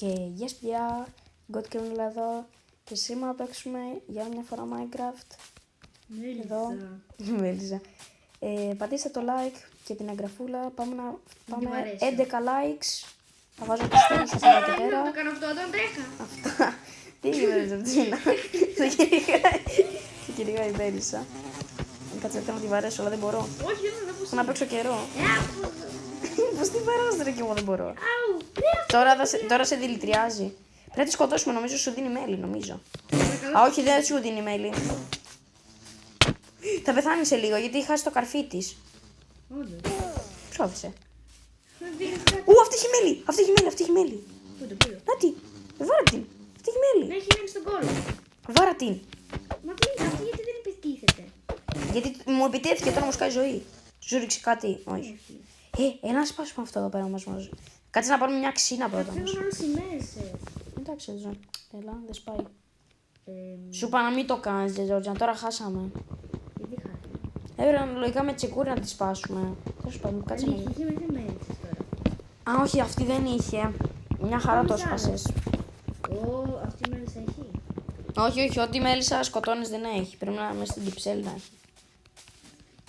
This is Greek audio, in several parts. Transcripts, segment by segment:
Και yes παιδιά, Got και Μίλα εδώ και σήμερα παίξουμε για μια φορά Minecraft. Εδώ, Μέλισσα. Πατήστε το like και την εγγραφούλα, πάμε 11 likes. Θα βάζω τις στέλνες σας εδώ και πέρα. Το κάνω αυτό όταν τρέχα. Αυτά, τι έγινε Τζορτζίνα, σε κυνηγάει η Μέλισσα. Κάτσε θέλω να τη βαρέσω, αλλά δεν μπορώ. Όχι, δεν μπορώ. Να παίξω καιρό. Πώς τη βαράς ρε και εγώ δεν μπορώ. Αου. Τώρα σε δηλητριάζει. Πρέπει να τη σκοτώσουμε, νομίζω σου δίνει μέλι, νομίζω. Α, όχι, δεν σου δίνει μέλι. Θα πεθάνει σε λίγο γιατί χάσει το καρφί τη. Όντως. Ψόφισε. Πού Αυτή έχει μέλι! Αυτή έχει μέλι! το. Να τη! Βάρα την! Αυτή έχει Να μέλι! έχει μείνει στον κόλλο. Βάρα την! Μα τι, αυτή γιατί δεν επιτίθεται. Γιατί μου επιτέθηκε τώρα μου σκάει ζωή. Σου ρίξει κάτι. Όχι. Έλα να σπάσουμε αυτό εδώ πέρα μας μαζί. Κάτσε να πάρουμε μια ξύνα πρώτα. Φεύγουν όλες οι μέρες. Εντάξει, Τζον. Έλα, δεν σπάει. Σου είπα να μην το κάνεις, Τζορτζάν. Τώρα χάσαμε. Γιατί χάθηκα. Έπρεπε λογικά με τσεκούρι να τη σπάσουμε. Τέλος πάντων, κάτσε να Είχε μέχρι μέρες τώρα. Α, όχι, αυτή δεν είχε. Μια χαρά το σπάσες. Αυτή η μέρες έχει. Όχι, ό,τι μέλισσα σκοτώνεις δεν έχει. Πρέπει να είμαι στην κυψέλη να έχει.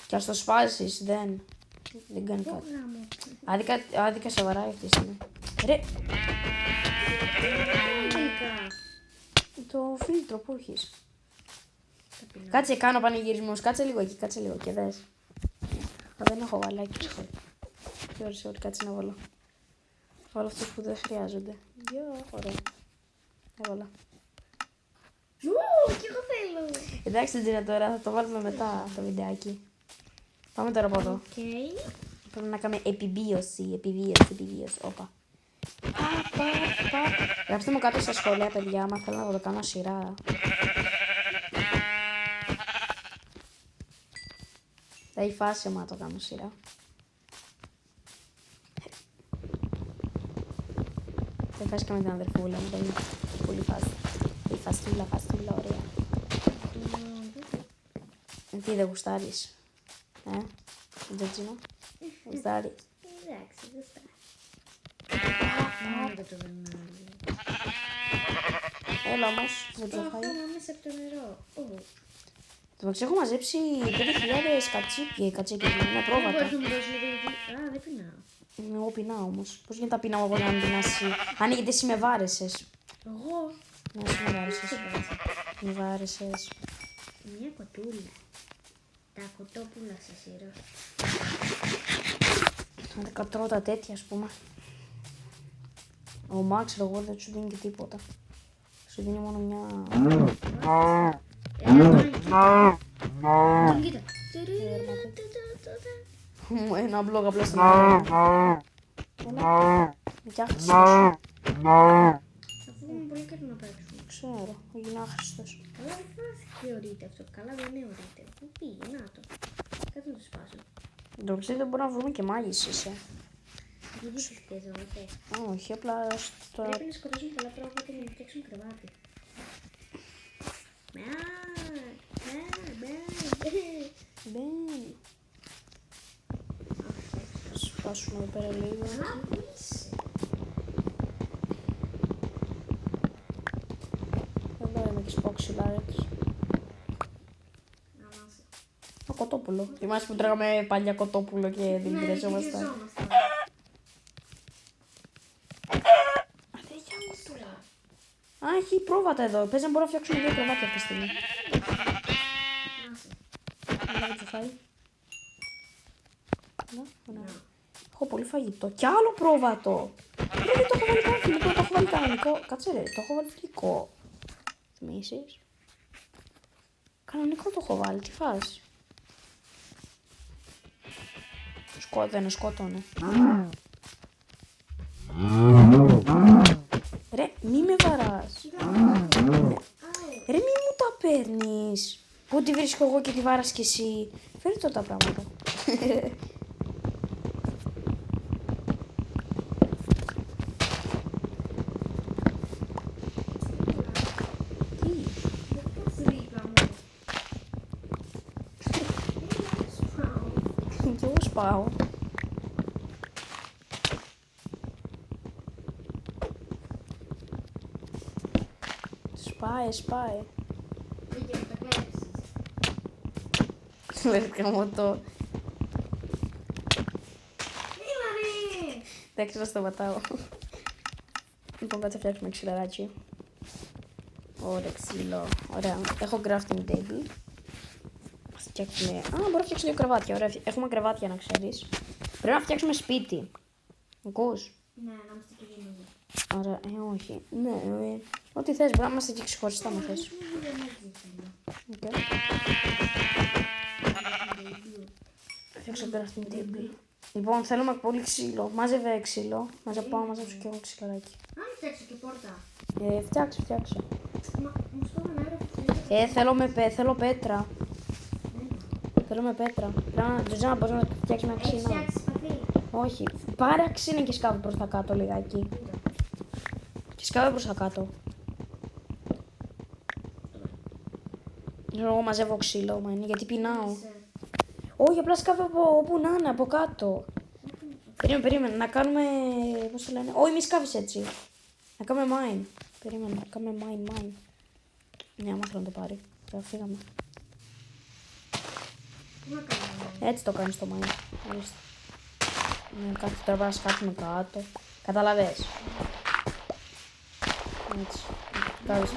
Και ας το σπάσεις, δεν κάνει κάτι. Άδικα σοβαρά αυτή η στιγμή. Ρε, το φίλτρο που έχεις. Κάτσε, κάνω πανηγυρισμούς. Κάτσε λίγο εκεί, κάτσε λίγο και δες. Δεν έχω βαλάκι ψυχό. Sorry, κάτσε να βάλω. Βάλω αυτούς που δεν χρειάζονται. Ωραία. Έβαλα. Κι εγώ θέλω. Εντάξει, Τζίνα, τώρα θα το βάλουμε μετά το βιντεάκι. Πάμε τώρα από εδώ. Οκ. Πρέπει να κάνουμε επιβίωση. Όπα. Γράψτε μου κάτω στα σχόλια, παιδιά, άμα θέλω να το κάνω σειρά. Θα έχει φάση άμα το κάνω σειρά. Θα έχει φάση και με την αδερφούλα μου, δεν είναι πολύ φάση. Η φαστούλα, ωραία. Τι δεν γουστάρεις, Τζετζίνο, γουστάρεις. Εντάξει, δεν στάρει. Μάνα το βερνάλι. Έλα όμως, δεν το φάει. Πάμε μέσα από το νερό. Το μεταξύ έχω μαζέψει 5.000 κατσίκια, είναι πρόβατα. Μπορείς να μου δώσεις λίγο γιατί... Α, δεν πεινάω. Εγώ πεινάω όμως. Πώς γίνεται να πεινάω εγώ να μην πεινάς εσύ. Αν γιατί εσύ με βάρεσες. Εγώ. Ναι, εσύ με βάρεσες. Με βάρεσες. Μια κοτούλα. Τα κοτόπουλα σε σειρά. Αν δεν τρώω τα τέτοια, ας πούμε. Ο Μάξ, εγώ δεν σου δίνει και τίποτα. Σου δίνει μόνο μια... Τον κοίτα. Ένα μπλοκ απλά στην Ελλάδα. Έλα, με κι άχρηστος. Αφού είμαι πολύ καιρό να παίξουμε. Ξέρω, έγινε άχρηστος. Καλά δεν θεωρείται αυτό. Καλά δεν θεωρείται. Πού πήγε, να το. Κάτω να το σπάσω. Το ξέρετε δεν μπορούμε να βρούμε και μάγισσες, Γιατί σου φταίει όλα αυτά. Όχι, απλά στο... Πρέπει να σκοτώσουμε πολλά πράγματα και να φτιάξουμε κρεβάτι. Μπαίνει. Σπάσουμε εδώ πέρα λίγο. Εδώ είμαι και σπόξιλάρες. Το κοτόπουλο. Θυμάσαι που τρώγαμε παλιά κοτόπουλο και δεν πειραζόμασταν. Αδέρια κοτούλα. Α, έχει πρόβατα εδώ. Πες να μπορώ να φτιάξουμε δύο κρεβάτια αυτή τη στιγμή. Δεν το φάει. Έχω πολύ φαγητό. Κι άλλο πρόβατο. Δεν το έχω βάλει καν φιλικό, το έχω βάλει κανονικό. Κάτσε ρε, το έχω βάλει φιλικό. Θυμήσεις. Κανονικό το έχω βάλει, τι φας. Δεν σκότωνε. Ρε, μη με βαράς. Ρε, μη μου τα παίρνεις. Πού τη βρίσκω εγώ και τη βάρας κι εσύ. Φέρε το τα πράγματα. Κι εγώ σπάω. Σπάει. Και μου τα κλέψεις. Λες καμωτό. Έλα ρε! Εντάξει, να σταματάω. Λοιπόν, κάτσε να φτιάξουμε ξυλαράκι. Ωραία, ξύλο. Ωραία. Έχω crafting table. Ας φτιάξουμε... μπορώ να φτιάξω 2 κρεβάτια. Ωραία, έχουμε κρεβάτια να ξέρεις. Πρέπει να φτιάξουμε σπίτι. Ακούς? Ναι, να είμαστε και δύο. Ωραία, όχι. Ναι, ό,τι θες. Μπορεί να είμαστε και ξεχωριστά με θες. Okay. Φτιάξω crafting table. Λοιπόν, θέλουμε πολύ ξύλο. Μάζευε ξύλο. Πάω να μαζέψω και εγώ ξυλαράκι. Αν φτιάξω και πόρτα. Φτιάξε. Μου στόχο να έρω Θέλω πέτρα. Θέλω με πέτρα. Τζοζάνα, μπορείς να φτιάξεις ένα Έχεις ξύνα. φτιάξει σπαθί. Όχι. Πάρε ξύνα και σκάβει προς τα κάτω λιγάκι. Και σκάβει προς τα κάτω. Εγώ μαζεύω ξύλο, μανί, γιατί πεινάω. Όχι, απλά σκάβει από όπου να είναι, από κάτω. Περίμενε, να κάνουμε... Πώς το λένε... Όχι, μη σκάβεις έτσι. Να κάνουμε mine. Περίμενε, να κάνουμε mine. Ναι, άμα θέλω να το πάρει. Τώρα φύγαμε. Έτσι το κάνεις το mine. Ορίστε. Ναι, κάτι τώρα πρέπει να σκάφουμε κάτω. Καταλαβες. Έτσι. Κάβεις.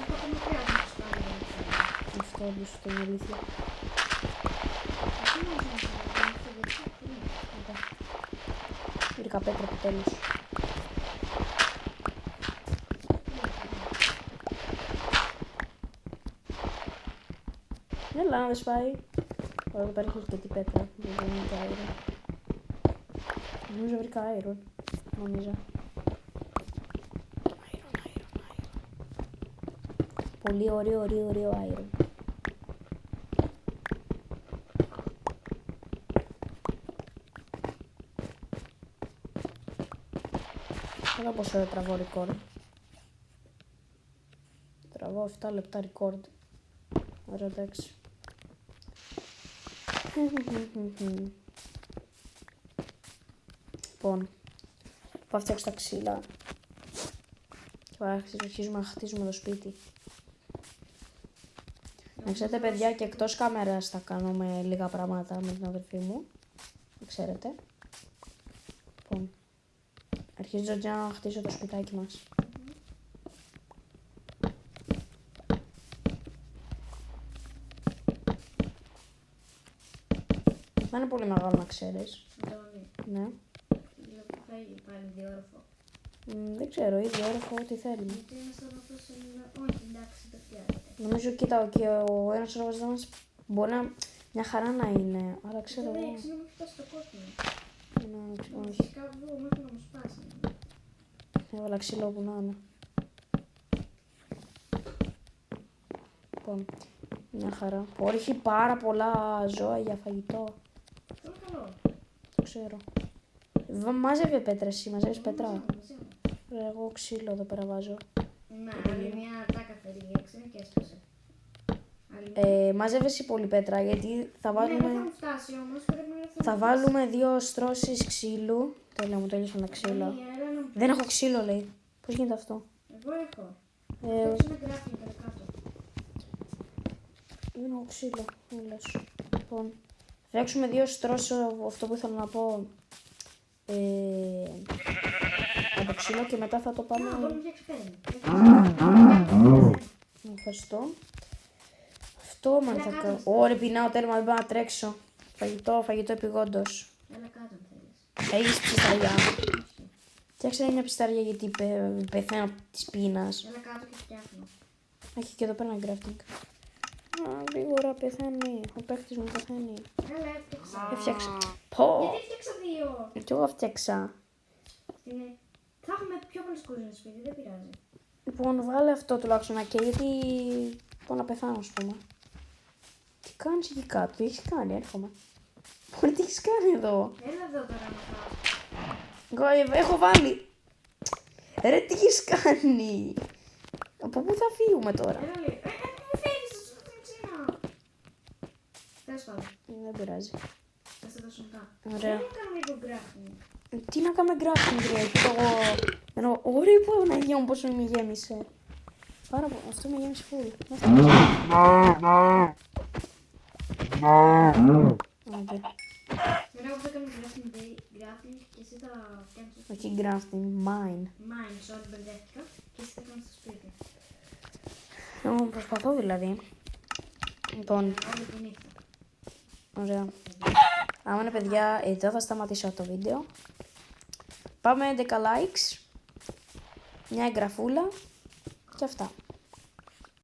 Αυτό όντως είναι αλήθεια. Βρήκα πέτρα επιτέλους. Έλα, να δεν σπάει. Ωραία, εδώ πέρα έχει και την πέτρα. Δεν είναι και αέρο. Νομίζω βρήκα αέρο. Νομίζω. Αέρο. Πολύ ωραίο αέρο. Εδώ πόσο τραβώ record. Τραβώ 7 λεπτά record. Ωραία, εντάξει. Λοιπόν, πάω φτιάξω τα ξύλα. Και αρχίζουμε να χτίζουμε το σπίτι. Να ξέρετε, παιδιά, και εκτός κάμερας θα κάνουμε λίγα πράγματα με την αδερφή μου. Να ξέρετε. Λοιπόν, αρχίζω να χτίσω το σπιτάκι μας. Δεν είναι πολύ μεγάλο, να ξέρεις. Ναι. Πάλι διόροφο. Δεν ξέρω, ή διόροφο, ό,τι θέλουμε. Γιατί ένας όροφος είναι... Όχι, εντάξει, το φτιάχνετε. Νομίζω, κοίτα, και ο ένας όροφος μας μπορεί να μια χαρά να είναι, αλλά ξέρω εγώ. Εντάξει, να μην φτάσει το κόκκινο. Ναι, όχι. Φυσικά βγω μέχρι να μου σπάσει. Έβαλα ξύλο όπου να είναι. Λοιπόν, μια χαρά. Έχει πάρα πολλά ζώα για φαγητό. Αυτό είναι καλό. Το ξέρω. Μάζευε πέτρα εσύ, μαζεύεις πέτρα. Εγώ ξύλο εδώ πέρα βάζω. Ναι, άλλη μια τάκα θέλει, έξερε και έσπασε. Μάζευε εσύ πολύ πέτρα, γιατί θα Ναι, βάλουμε... δεν θα μου φτάσει όμως, πρέπει να έρθει. Θα βάλουμε 2 στρώσεις ξύλου. Τέλεια, μου τέλειωσαν τα ξύλα. Δεν έχω ξύλο, λέει. Πώς γίνεται αυτό? Εγώ έχω. Φτιάξω ένα γκράφινγκ κατά κάτω. Δεν έχω ξύλο, μην λες. Λοιπόν, θα φτιάξουμε 2 στρώσεις, αυτό που ήθελα να πω. Από ξύλο και μετά θα το πάμε... Μπορούμε να φτιάξουμε πέντε. Ευχαριστώ. Αυτό μόνο θα κάνω. Ωραία, πεινάω, τέλμα, δεν πάω να τρέξω. Φαγητό επειγόντως. Έλα κάτω αν θέλεις. Έχεις πισταριά. Φτιάξε μια πισταριά γιατί πεθαίνω από της πείνας. Έλα κάτω και φτιάχνω. Έχει και εδώ πέρα ένα crafting. Γρήγορα πεθαίνει. Ο παίχτης μου πεθαίνει. Έλα, έφτιαξα. Έφτιαξα. Πω! Γιατί φτιάξα δύο. Κι εγώ φτιάξα. Θα έχουμε πιο πολλές κουζίνες σπίτι, δεν πειράζει. Λοιπόν, βάλε αυτό τουλάχιστον να καίει, γιατί πάω να πεθάνω, ας πούμε. Τι κάνεις εκεί κάτω, τι έχεις κάνει, έρχομαι. Μπορεί, τι έχεις κάνει εδώ. Έλα εδώ τώρα να φάω. Εγώ έχω βάλει. Ρε, τι έχεις κάνει. Από πού θα φύγουμε τώρα. Έλα λίγο. Μου φεύγεις, θα σου δώσω ξύνα. Τέλος πάντων. Δεν πειράζει. Θα σε δώσω μετά. Ωραία. Δεν κάνουμε λίγο γκράφινγκ. Τι να κάνουμε crafting, ρε, και εγώ... Ωραία, που Παναγία μου, πόσο με γέμισε. Πάρα πολύ. Αυτό με γέμισε full. Άντε. Μετά εγώ θα κάνω grafting και εσύ θα κάνεις το σπίτι. Όχι grafting, mine. Mine, sorry, μπερδεύτηκα. Και εσύ θα κάνεις το σπίτι. Εγώ προσπαθώ δηλαδή. Λοιπόν, Όλη τη νύχτα. ωραία. Άμα είναι παιδιά, εδώ θα σταματήσω το βίντεο. Πάμε 11 likes, μια εγγραφούλα και αυτά.